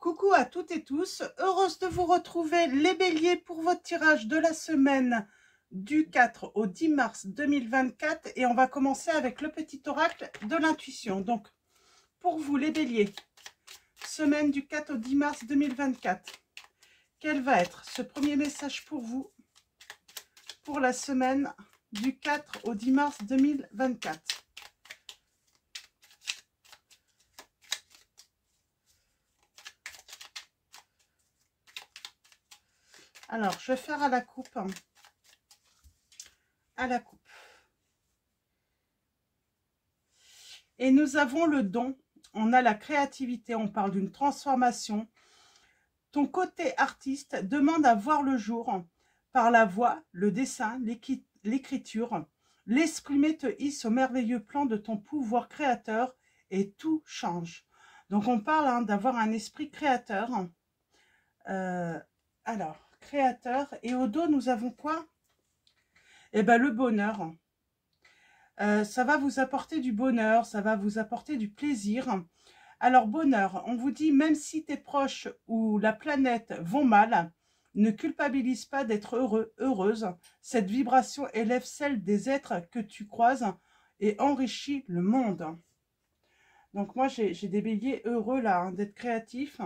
Coucou à toutes et tous, heureuse de vous retrouver les béliers pour votre tirage de la semaine du 4 au 10 mars 2024 et on va commencer avec le petit oracle de l'intuition. Donc pour vous les béliers, semaine du 4 au 10 mars 2024, quel va être ce premier message pour vous pour la semaine du 4 au 10 mars 2024? Alors, je vais faire à la coupe. À la coupe. Et nous avons le don, on a la créativité, on parle d'une transformation. Ton côté artiste demande à voir le jour par la voix, le dessin, l'écriture. L'exprimer te hisse au merveilleux plan de ton pouvoir créateur et tout change. Donc on parle d'avoir un esprit créateur. Alors, créateur. Et au dos, nous avons quoi? Eh bien, le bonheur. Ça va vous apporter du bonheur, ça va vous apporter du plaisir. Alors, bonheur, on vous dit, même si tes proches ou la planète vont mal, ne culpabilise pas d'être heureux, heureuse. Cette vibration élève celle des êtres que tu croises et enrichit le monde. Donc, moi, j'ai des béliers heureux, là, d'être créatifs.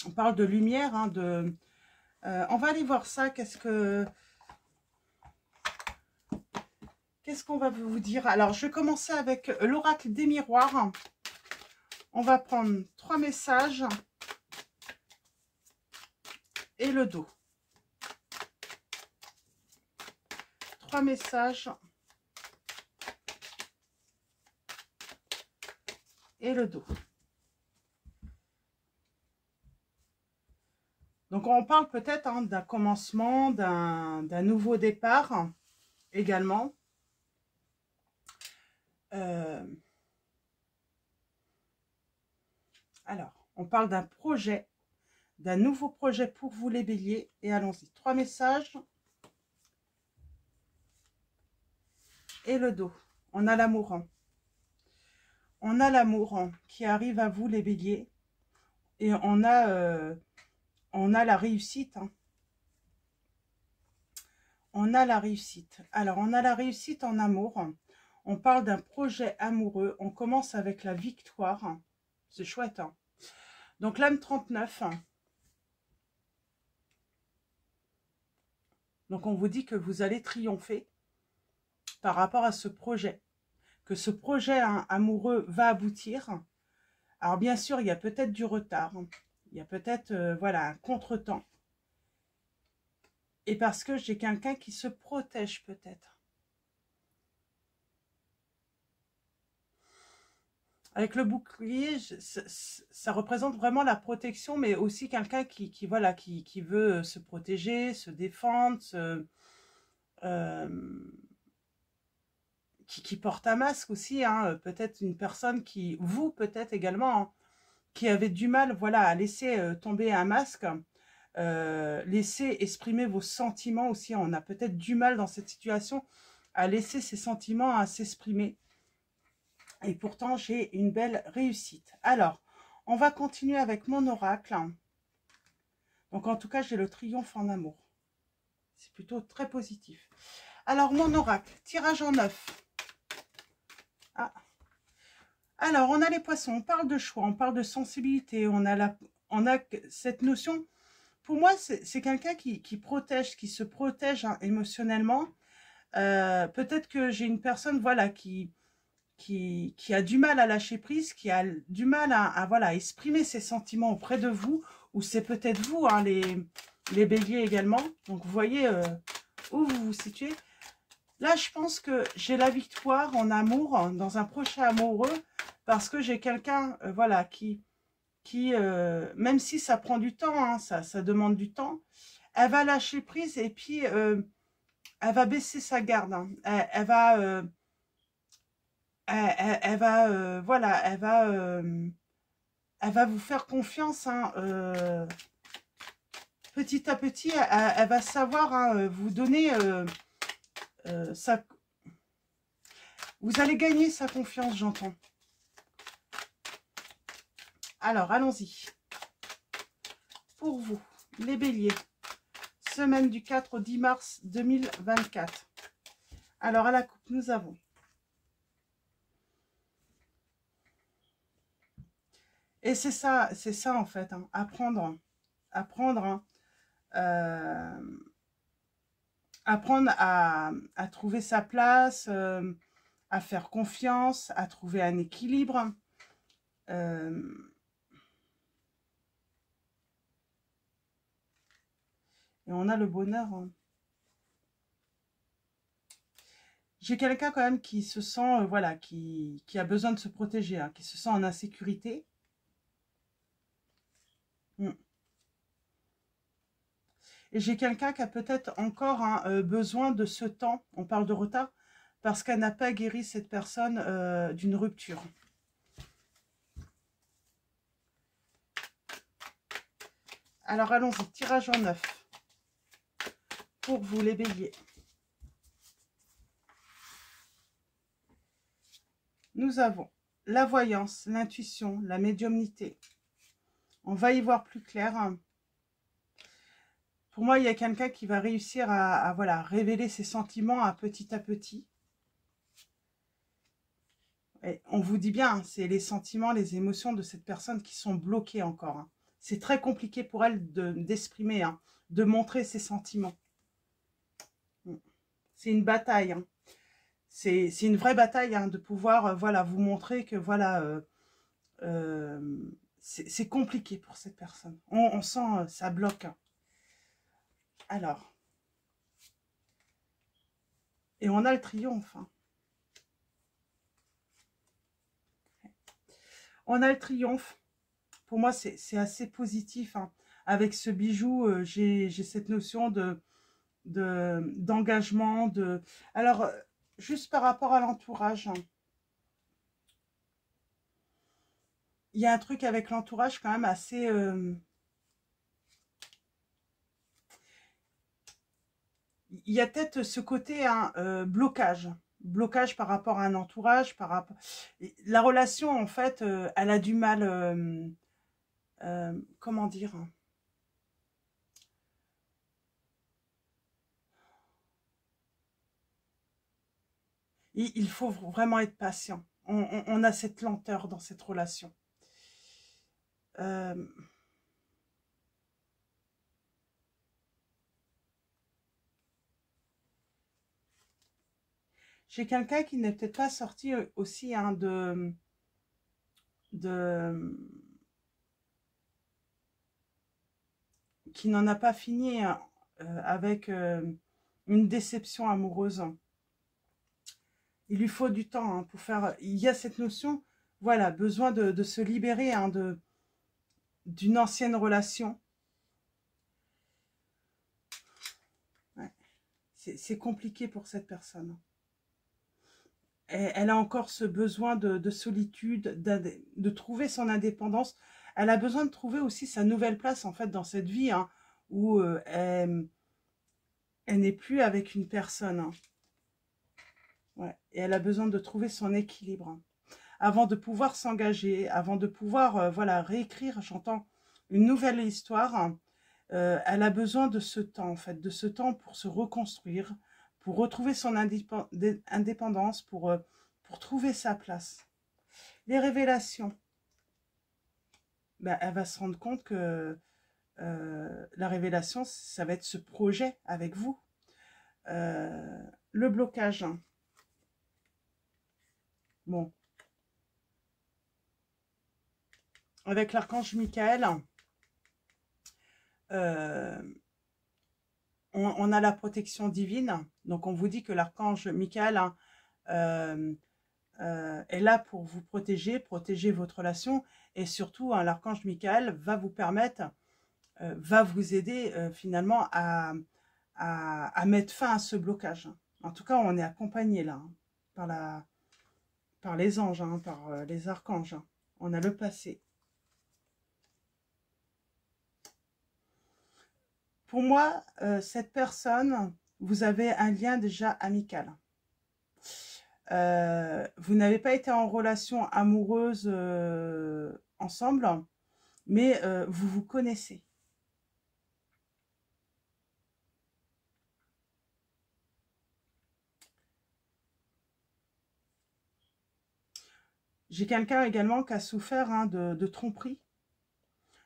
On parle de lumière, on va aller voir ça, qu'est-ce qu'on va vous dire? Alors, je vais commencer avec l'oracle des miroirs. On va prendre 3 messages et le dos. 3 messages et le dos. Donc, on parle peut-être d'un commencement, d'un nouveau départ également. Alors, on parle d'un projet, d'un nouveau projet pour vous les béliers. Et allons-y, 3 messages et le dos. On a l'amour. On a l'amour qui arrive à vous les béliers. Et on a la réussite. On a la réussite. Alors, on a la réussite en amour. On parle d'un projet amoureux. On commence avec la victoire. C'est chouette. Donc, l'âme 39. Donc, on vous dit que vous allez triompher par rapport à ce projet. Que ce projet amoureux va aboutir. Alors, bien sûr, il y a peut-être du retard. Il y a peut-être, voilà, un contretemps. Et parce que j'ai quelqu'un qui se protège peut-être. Avec le bouclier, ça représente vraiment la protection, mais aussi quelqu'un qui veut se protéger, se défendre, qui porte un masque aussi. Peut-être une personne vous peut-être également, qui avait du mal à laisser tomber un masque, laisser exprimer vos sentiments aussi. On a peut-être du mal dans cette situation à laisser ses sentiments à s'exprimer. Et pourtant, j'ai une belle réussite. Alors, on va continuer avec mon oracle. Donc, en tout cas, j'ai le triomphe en amour. C'est plutôt très positif. Alors, mon oracle, tirage en 9. Ah. Alors, on a les poissons. On parle de choix, on parle de sensibilité. On a cette notion. Pour moi, c'est quelqu'un qui protège, qui se protège émotionnellement. Peut-être que j'ai une personne, qui a du mal à lâcher prise, qui a du mal à exprimer ses sentiments auprès de vous, ou c'est peut-être vous, les béliers également. Donc, vous voyez où vous vous situez. Là, je pense que j'ai la victoire en amour, dans un projet amoureux, parce que j'ai quelqu'un, qui même si ça prend du temps, ça demande du temps, elle va lâcher prise et puis elle va baisser sa garde. Elle va... elle va vous faire confiance. Petit à petit, elle va savoir vous donner vous allez gagner sa confiance, j'entends. Alors, allons-y. pour vous, les béliers. Semaine du 4 au 10 mars 2024. Alors, à la coupe, nous avons et c'est ça en fait, hein, apprendre, hein, apprendre à trouver sa place, à faire confiance, à trouver un équilibre. Et on a le bonheur. Hein. J'ai quelqu'un quand même qui se sent, voilà, qui a besoin de se protéger, hein, qui se sent en insécurité. Et j'ai quelqu'un qui a peut-être encore hein, besoin de ce temps, on parle de retard, parce qu'elle n'a pas guéri cette personne d'une rupture. Alors allons-y, tirage en 9 pour vous les béliers. Nous avons la voyance, l'intuition, la médiumnité. On va y voir plus clair. Pour moi, il y a quelqu'un qui va réussir à voilà, révéler ses sentiments à petit. Et on vous dit bien, c'est les sentiments, les émotions de cette personne qui sont bloquées encore. Hein. C'est très compliqué pour elle d'exprimer, hein, de montrer ses sentiments. C'est une bataille. Hein. C'est une vraie bataille hein, de pouvoir voilà, vous montrer que voilà, c'est compliqué pour cette personne. On sent ça bloque. Hein. Alors, et on a le triomphe. Hein. On a le triomphe. Pour moi, c'est assez positif. Hein. Avec ce bijou, j'ai cette notion d'engagement. Alors, juste par rapport à l'entourage, hein, il y a un truc avec l'entourage quand même assez... il y a peut-être ce côté hein, blocage. Blocage par rapport à un entourage. La relation, en fait, elle a du mal... comment dire hein. Il faut vraiment être patient. On a cette lenteur dans cette relation. J'ai quelqu'un qui n'est peut-être pas sorti aussi hein, qui n'en a pas fini hein, avec une déception amoureuse. Il lui faut du temps hein, pour faire... Il y a cette notion, voilà, besoin de se libérer hein, d'une ancienne relation. Ouais. C'est compliqué pour cette personne. Elle a encore ce besoin de solitude, de trouver son indépendance. Elle a besoin de trouver aussi sa nouvelle place en fait dans cette vie hein, où elle n'est plus avec une personne. Hein. Ouais. Et elle a besoin de trouver son équilibre hein, avant de pouvoir s'engager, avant de pouvoir voilà, réécrire, j'entends, une nouvelle histoire. Hein. Elle a besoin de ce temps en fait, de ce temps pour se reconstruire, pour retrouver son indépendance, pour trouver sa place. Les révélations, ben, elle va se rendre compte que la révélation, ça va être ce projet avec vous. Le blocage. Bon. Avec l'archange Michael, on a la protection divine. Donc, on vous dit que l'archange Michael est là pour vous protéger votre relation. Et surtout, hein, l'archange Michael va vous permettre, va vous aider finalement à mettre fin à ce blocage. En tout cas, on est accompagné là, hein, par les anges, hein, par les archanges. Hein. On a le passé. Pour moi, cette personne, vous avez un lien déjà amical. Vous n'avez pas été en relation amoureuse ensemble, mais vous vous connaissez. J'ai quelqu'un également qui a souffert hein, de tromperie.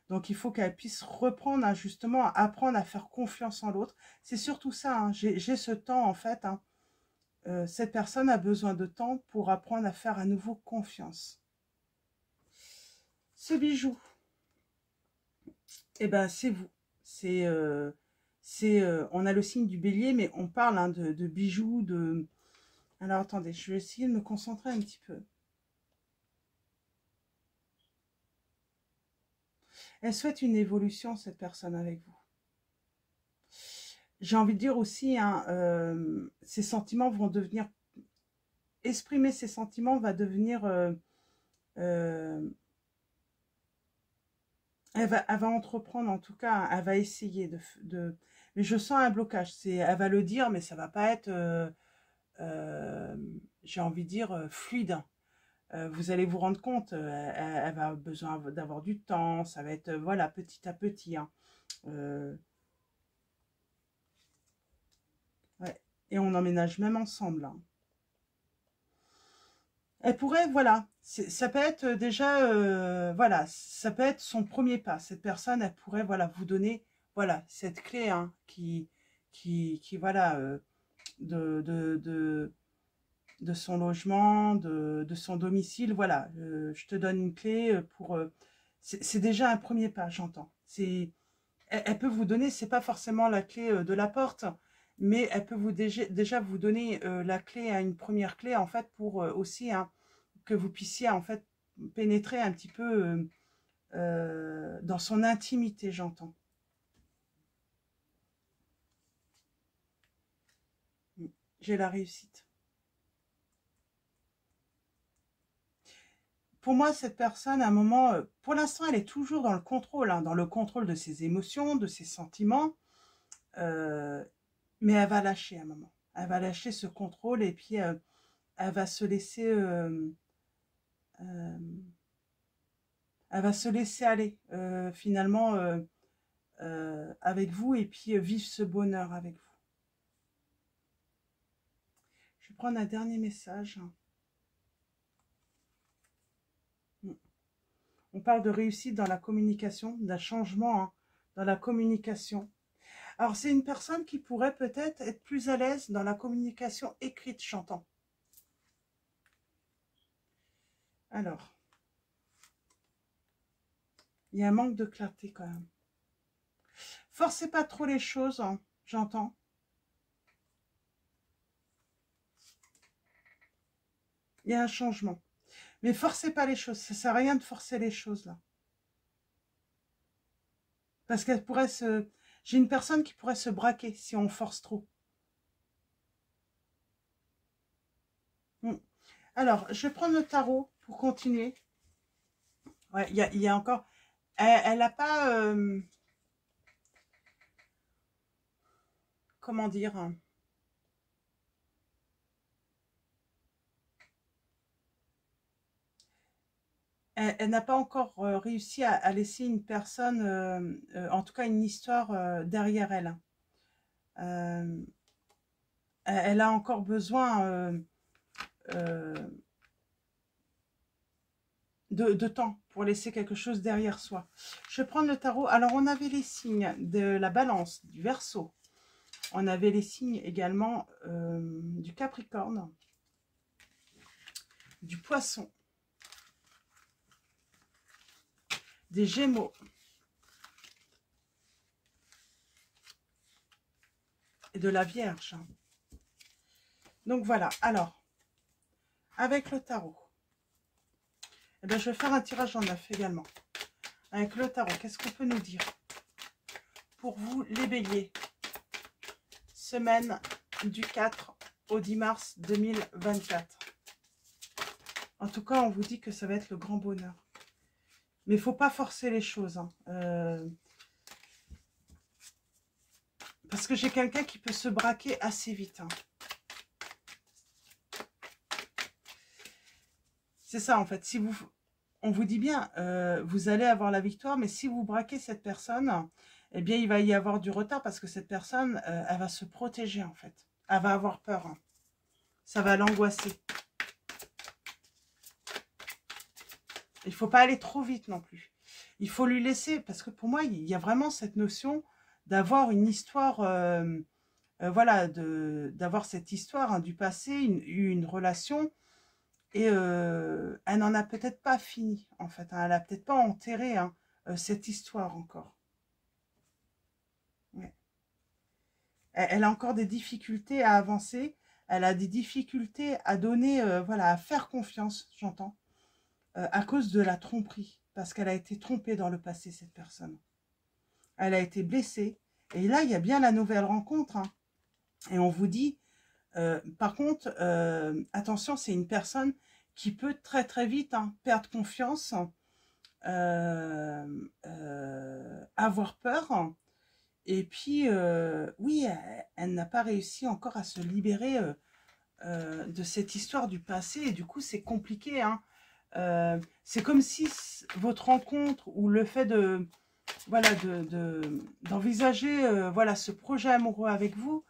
Donc, il faut qu'elle puisse reprendre, hein, justement, apprendre à faire confiance en l'autre. C'est surtout ça, hein. J'ai ce temps, en fait. Hein. Cette personne a besoin de temps pour apprendre à faire à nouveau confiance. Ce bijou, eh ben, c'est vous. On a le signe du bélier, mais on parle hein, de bijoux, de... Alors, attendez, je vais essayer de me concentrer un petit peu. Elle souhaite une évolution, cette personne, avec vous. J'ai envie de dire aussi, hein, ses sentiments vont devenir... Exprimer ses sentiments va devenir... elle va entreprendre, en tout cas, elle va essayer mais je sens un blocage. Elle va le dire, mais ça va pas être, j'ai envie de dire, fluide. Vous allez vous rendre compte, elle va besoin d'avoir du temps, ça va être, voilà, petit à petit. Hein. Ouais. Et on emménage même ensemble. Hein. Elle pourrait, voilà, ça peut être déjà, voilà, ça peut être son premier pas. Cette personne, elle pourrait, voilà, vous donner, voilà, cette clé, hein, voilà, de son logement, de son domicile, voilà, je te donne une clé pour... c'est déjà un premier pas, j'entends. Elle peut vous donner, c'est pas forcément la clé de la porte, mais elle peut vous déjà vous donner la clé à une première clé, en fait, pour aussi hein, que vous puissiez, en fait, pénétrer un petit peu dans son intimité, j'entends. J'ai la réussite. Pour moi, cette personne, à un moment, pour l'instant, elle est toujours dans le contrôle, hein, dans le contrôle de ses émotions, de ses sentiments, mais elle va lâcher à un moment. Elle va lâcher ce contrôle et puis elle va se laisser, elle va se laisser aller finalement avec vous et puis vivre ce bonheur avec vous. Je vais prendre un dernier message. On parle de réussite dans la communication, d'un changement hein, dans la communication. Alors, c'est une personne qui pourrait peut-être être plus à l'aise dans la communication écrite, j'entends. Alors, il y a un manque de clarté quand même. Forcez pas trop les choses, hein, j'entends. Il y a un changement. Mais forcez pas les choses, ça sert à rien de forcer les choses là. Parce qu'elle pourrait se... J'ai une personne qui pourrait se braquer si on force trop. Alors, je vais prendre le tarot pour continuer. Ouais, il y a encore... Elle n'a pas... comment dire hein. Elle n'a pas encore réussi à laisser une personne, en tout cas une histoire derrière elle. Elle a encore besoin de temps pour laisser quelque chose derrière soi. Je vais prendre le tarot. Alors, on avait les signes de la Balance, du Verseau. On avait les signes également du Capricorne, du Poisson, des Gémeaux et de la Vierge. Donc voilà, alors, avec le tarot, eh bien, je vais faire un tirage en 9 également. Avec le tarot, qu'est-ce qu'on peut nous dire pour vous, les béliers? Semaine du 4 au 10 mars 2024. En tout cas, on vous dit que ça va être le grand bonheur. Mais il ne faut pas forcer les choses. Hein. Parce que j'ai quelqu'un qui peut se braquer assez vite. Hein. C'est ça, en fait. Si vous, on vous dit bien, vous allez avoir la victoire, mais si vous braquez cette personne, eh bien, il va y avoir du retard parce que cette personne, elle va se protéger, en fait. Elle va avoir peur. Hein. Ça va l'angoisser. Il faut pas aller trop vite non plus. Il faut lui laisser, parce que pour moi, il y a vraiment cette notion d'avoir une histoire, voilà, d'avoir cette histoire, hein, du passé, une relation, et elle n'en a peut-être pas fini, en fait, hein. Elle a peut-être pas enterré, hein, cette histoire encore. Ouais. Elle a encore des difficultés à avancer, elle a des difficultés à donner, voilà, à faire confiance, j'entends, à cause de la tromperie, parce qu'elle a été trompée dans le passé, cette personne. Elle a été blessée, et là, il y a bien la nouvelle rencontre, hein. Et on vous dit, par contre, attention, c'est une personne qui peut très très vite, hein, perdre confiance, avoir peur, et puis, oui, elle n'a pas réussi encore à se libérer de cette histoire du passé, et du coup, c'est compliqué, hein. C'est comme si votre rencontre ou le fait de, voilà, d'envisager, voilà, ce projet amoureux avec vous,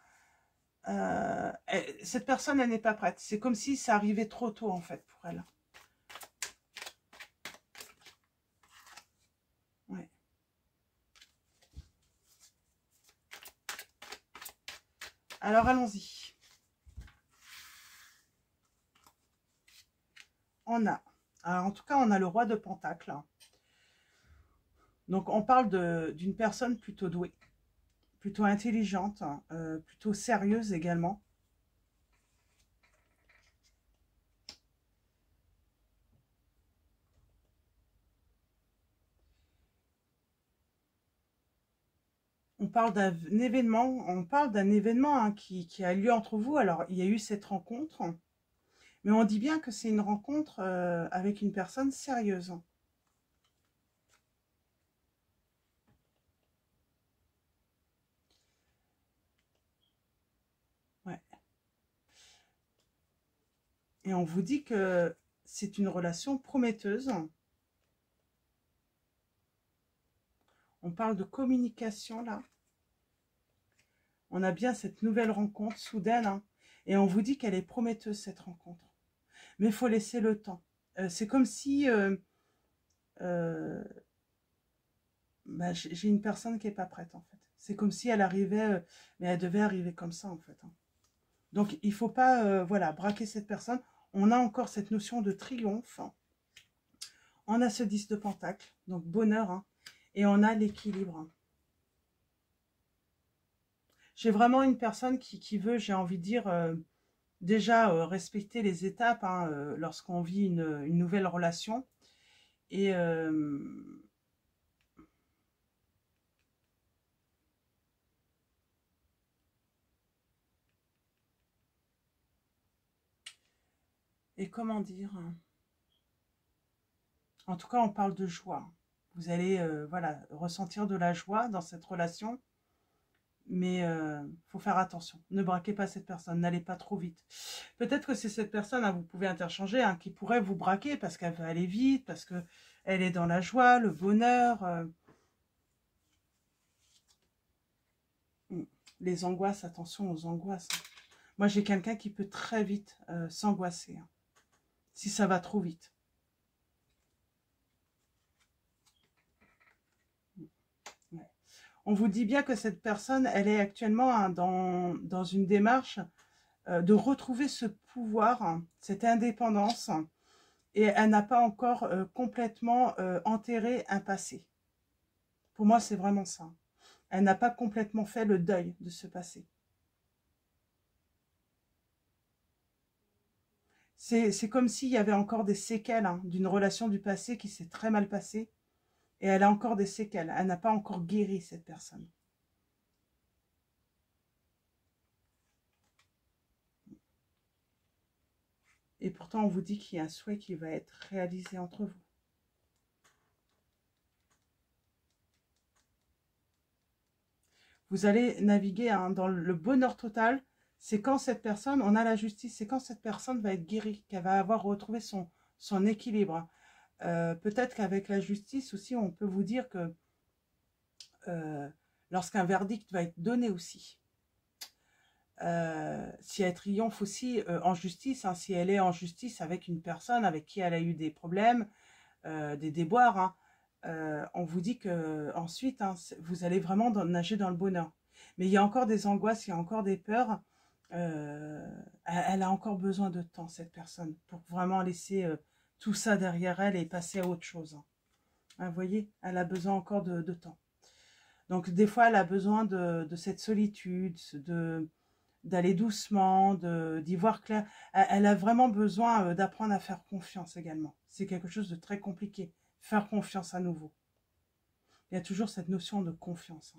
cette personne, elle n'est pas prête. C'est comme si ça arrivait trop tôt, en fait, pour elle. Ouais. Alors, allons-y. On a, alors, en tout cas, on a le roi de Pentacle. Donc, on parle d'une personne plutôt douée, plutôt intelligente, plutôt sérieuse également. On parle d'un événement, hein, qui a lieu entre vous. Alors, il y a eu cette rencontre, mais on dit bien que c'est une rencontre avec une personne sérieuse. Ouais. Et on vous dit que c'est une relation prometteuse. On parle de communication là. On a bien cette nouvelle rencontre soudaine, hein, et on vous dit qu'elle est prometteuse, cette rencontre. Mais il faut laisser le temps. C'est comme si euh, bah, j'ai une personne qui n'est pas prête, en fait. C'est comme si elle arrivait, mais elle devait arriver comme ça, en fait, hein. Donc, il ne faut pas, voilà, braquer cette personne. On a encore cette notion de triomphe. On a ce 10 de pentacle, donc bonheur, hein, et on a l'équilibre. J'ai vraiment une personne qui veut, j'ai envie de dire, déjà respecter les étapes, hein, lorsqu'on vit une nouvelle relation. Et comment dire, en tout cas, on parle de joie. Vous allez, voilà, ressentir de la joie dans cette relation, mais faut faire attention. Ne braquez pas cette personne, n'allez pas trop vite. Peut-être que c'est cette personne, hein, vous pouvez interchanger, hein, qui pourrait vous braquer parce qu'elle veut aller vite, parce que elle est dans la joie, le bonheur, les angoisses. Attention aux angoisses, hein. Moi, j'ai quelqu'un qui peut très vite s'angoisser, hein, si ça va trop vite. Ouais. On vous dit bien que cette personne, elle est actuellement, hein, dans une démarche de retrouver ce pouvoir, hein, cette indépendance, et elle n'a pas encore complètement enterré un passé. Pour moi, c'est vraiment ça. Elle n'a pas complètement fait le deuil de ce passé. C'est comme s'il y avait encore des séquelles, hein, d'une relation du passé qui s'est très mal passée, et elle a encore des séquelles. Elle n'a pas encore guéri, cette personne. Et pourtant, on vous dit qu'il y a un souhait qui va être réalisé entre vous. Vous allez naviguer, hein, dans le bonheur total. C'est quand cette personne, on a la justice, c'est quand cette personne va être guérie, qu'elle va avoir retrouvé son équilibre. Peut-être qu'avec la justice aussi, on peut vous dire que lorsqu'un verdict va être donné aussi, si elle triomphe aussi en justice, hein, si elle est en justice avec une personne avec qui elle a eu des problèmes, des déboires, hein, on vous dit que ensuite, hein, vous allez vraiment nager dans le bonheur. Mais il y a encore des angoisses, il y a encore des peurs. Elle a encore besoin de temps, cette personne, pour vraiment laisser tout ça derrière elle et passer à autre chose. Hein, vous voyez, elle a besoin encore de temps. Donc des fois, elle a besoin de cette solitude, d'aller doucement, d'y voir clair. Elle a vraiment besoin d'apprendre à faire confiance également. C'est quelque chose de très compliqué, faire confiance à nouveau. Il y a toujours cette notion de confiance.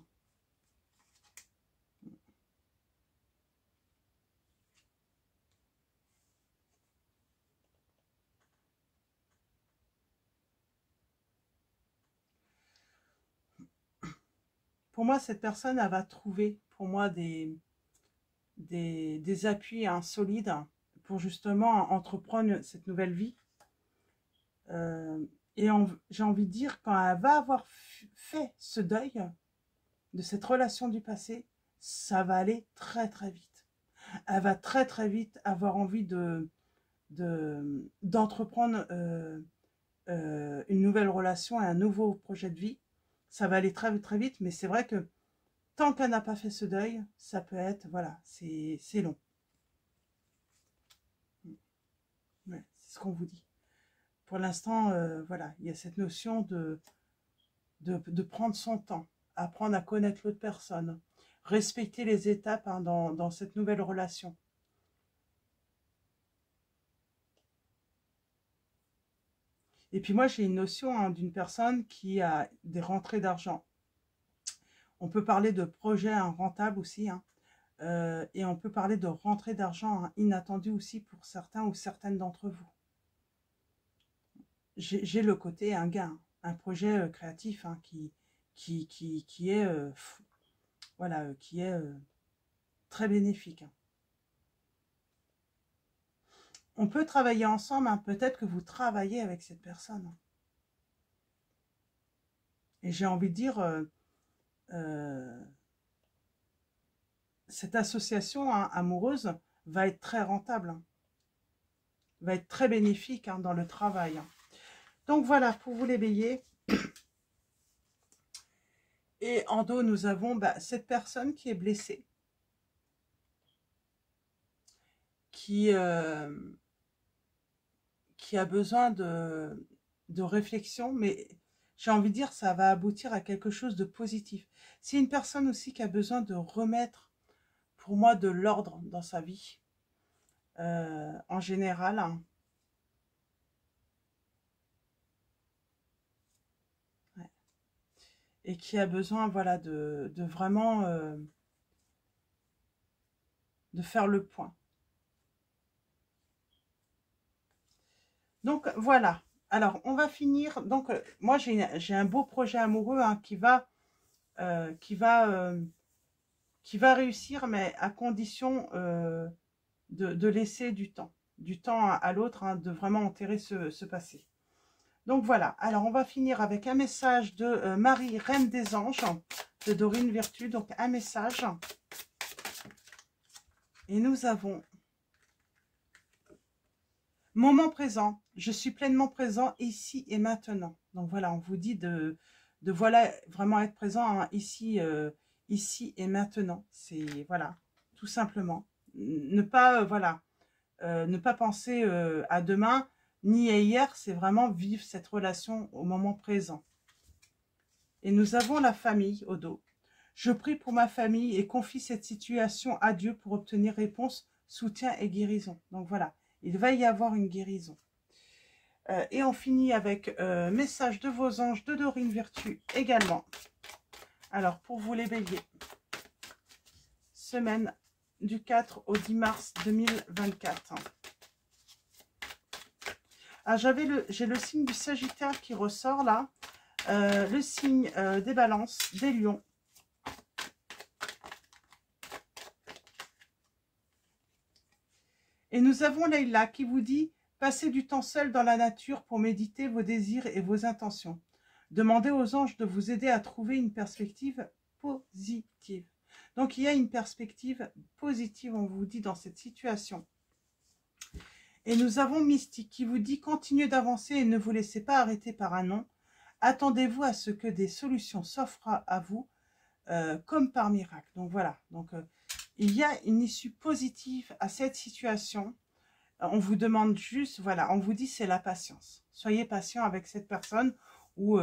Pour moi, cette personne, elle va trouver, pour moi, des appuis solides pour justement entreprendre cette nouvelle vie. Et j'ai envie de dire, quand elle va avoir fait ce deuil de cette relation du passé, ça va aller très très vite. Elle va très très vite avoir envie d'entreprendre une nouvelle relation et un nouveau projet de vie. Ça va aller très très vite, mais c'est vrai que tant qu'elle n'a pas fait ce deuil, ça peut être, voilà, c'est long. Ouais, c'est ce qu'on vous dit. Pour l'instant, voilà, il y a cette notion de prendre son temps, apprendre à connaître l'autre personne, respecter les étapes hein, dans cette nouvelle relation. Et puis moi, j'ai une notion hein, d'une personne qui a des rentrées d'argent. On peut parler de projets hein, rentables aussi, hein, et on peut parler de rentrées d'argent hein, inattendues aussi pour certains ou certaines d'entre vous. J'ai le côté un gain, un projet créatif hein, qui est, voilà, qui est très bénéfique. Hein. On peut travailler ensemble, hein, peut-être que vous travaillez avec cette personne. Et j'ai envie de dire, cette association hein, amoureuse va être très rentable, hein, va être très bénéfique hein, dans le travail. Hein. Donc voilà, pour vous les béliers. Et en dos, nous avons cette personne qui est blessée, qui a besoin de réflexion, mais j'ai envie de dire ça va aboutir à quelque chose de positif. C'est une personne aussi qui a besoin de remettre, pour moi, de l'ordre dans sa vie, en général. Hein. Ouais. Et qui a besoin, voilà, de vraiment de faire le point. Donc voilà. Alors on va finir. Donc moi j'ai un beau projet amoureux hein, qui va réussir, mais à condition de laisser du temps à l'autre, hein, de vraiment enterrer ce passé. Donc voilà, alors on va finir avec un message de Marie, Reine des Anges, de Dorine Virtue, donc un message. Et nous avons moment présent, je suis pleinement présent ici et maintenant. Donc voilà, on vous dit de voilà, vraiment être présent hein, ici, ici et maintenant. C'est, voilà, tout simplement. Ne pas, voilà, ne pas penser à demain, ni à hier, c'est vraiment vivre cette relation au moment présent. Et nous avons la famille au dos. Je prie pour ma famille et confie cette situation à Dieu pour obtenir réponse, soutien et guérison. Donc voilà, il va y avoir une guérison. Et on finit avec message de vos anges de Dorine Virtue également. Alors pour vous les béliers, semaine du 4 au 10 mars 2024. Ah, j'ai le signe du Sagittaire qui ressort là, le signe des Balances, des Lions. Et nous avons Leïla qui vous dit « Passez du temps seul dans la nature pour méditer vos désirs et vos intentions. Demandez aux anges de vous aider à trouver une perspective positive. » Donc, il y a une perspective positive, on vous dit, dans cette situation. Et nous avons Mystique qui vous dit « Continuez d'avancer et ne vous laissez pas arrêter par un non. Attendez-vous à ce que des solutions s'offrent à vous comme par miracle. » Donc voilà, donc, il y a une issue positive à cette situation. On vous demande juste, voilà, on vous dit c'est la patience. Soyez patient avec cette personne. Ou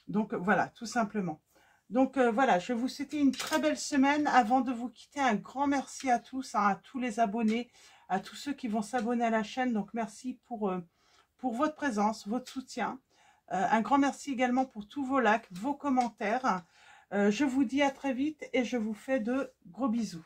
donc voilà, tout simplement. Donc voilà, je vais vous souhaiter une très belle semaine. Avant de vous quitter, un grand merci à tous, hein, à tous les abonnés, à tous ceux qui vont s'abonner à la chaîne. Donc merci pour votre présence, votre soutien. Un grand merci également pour tous vos likes, vos commentaires. Je vous dis à très vite et je vous fais de gros bisous.